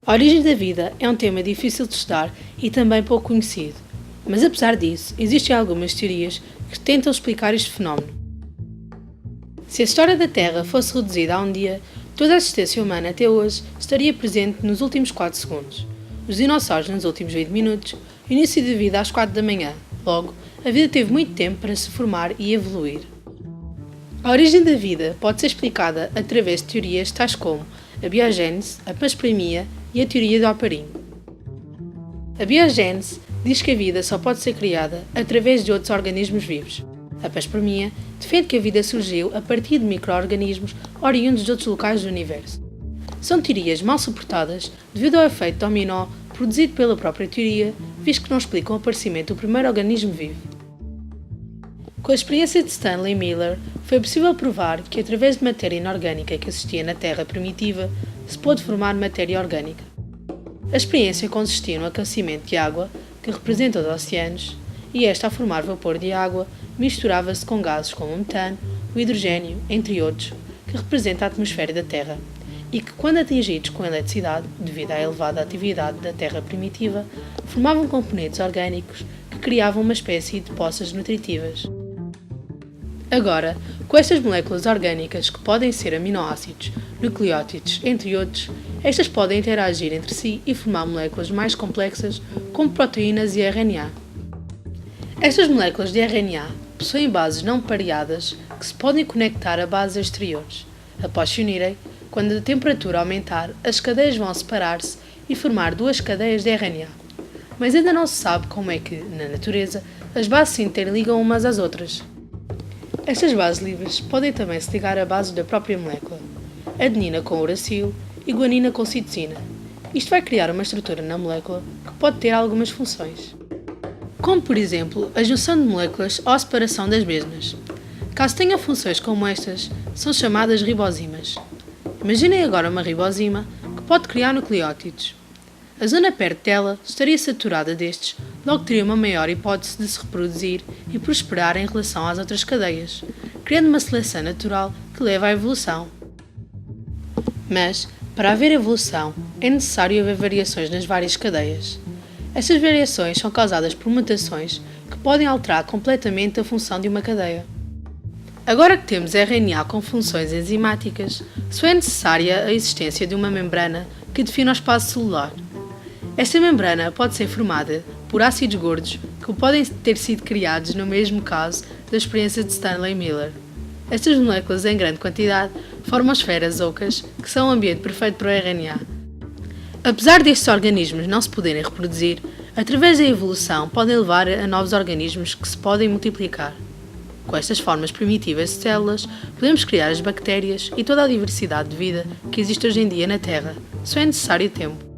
A origem da vida é um tema difícil de estudar e também pouco conhecido, mas apesar disso, existem algumas teorias que tentam explicar este fenómeno. Se a história da Terra fosse reduzida a um dia, toda a existência humana até hoje estaria presente nos últimos 4 segundos, os dinossauros nos últimos 20 minutos, o início da vida às 4 da manhã. Logo, a vida teve muito tempo para se formar e evoluir. A origem da vida pode ser explicada através de teorias tais como a biogênese, a panspermia e a teoria do aparinho. A biogênese diz que a vida só pode ser criada através de outros organismos vivos. A panspermia defende que a vida surgiu a partir de micro-organismos oriundos de outros locais do universo. São teorias mal suportadas devido ao efeito dominó produzido pela própria teoria, visto que não explicam o aparecimento do primeiro organismo vivo. Com a experiência de Stanley Miller, foi possível provar que através de matéria inorgânica que existia na Terra primitiva, se pôde formar matéria orgânica. A experiência consistia no aquecimento de água, que representa os oceanos, e esta, a formar vapor de água, misturava-se com gases como o metano, o hidrogênio, entre outros, que representa a atmosfera da Terra, e que, quando atingidos com eletricidade, devido à elevada atividade da Terra primitiva, formavam componentes orgânicos que criavam uma espécie de poças nutritivas. Agora, com estas moléculas orgânicas que podem ser aminoácidos, nucleótidos, entre outros, estas podem interagir entre si e formar moléculas mais complexas como proteínas e RNA. Estas moléculas de RNA possuem bases não pareadas que se podem conectar a bases exteriores. Após se unirem, quando a temperatura aumentar, as cadeias vão separar-se e formar 2 cadeias de RNA. Mas ainda não se sabe como é que, na natureza, as bases se interligam umas às outras. Estas bases livres podem também se ligar a bases da própria molécula, adenina com uracilo e guanina com citosina. Isto vai criar uma estrutura na molécula que pode ter algumas funções, como por exemplo a junção de moléculas ou a separação das mesmas. Caso tenha funções como estas, são chamadas ribozimas. Imaginem agora uma ribosima que pode criar nucleótidos. A zona perto dela estaria saturada destes, logo teria uma maior hipótese de se reproduzir e prosperar em relação às outras cadeias, criando uma seleção natural que leva à evolução. Mas, para haver evolução, é necessário haver variações nas várias cadeias. Estas variações são causadas por mutações que podem alterar completamente a função de uma cadeia. Agora que temos RNA com funções enzimáticas, só é necessária a existência de uma membrana que define o espaço celular. Esta membrana pode ser formada por ácidos gordos que podem ter sido criados no mesmo caso da experiência de Stanley Miller. Estas moléculas em grande quantidade formam esferas ocas que são o ambiente perfeito para o RNA. Apesar destes organismos não se poderem reproduzir, através da evolução podem levar a novos organismos que se podem multiplicar. Com estas formas primitivas de células, podemos criar as bactérias e toda a diversidade de vida que existe hoje em dia na Terra. Só é necessário tempo.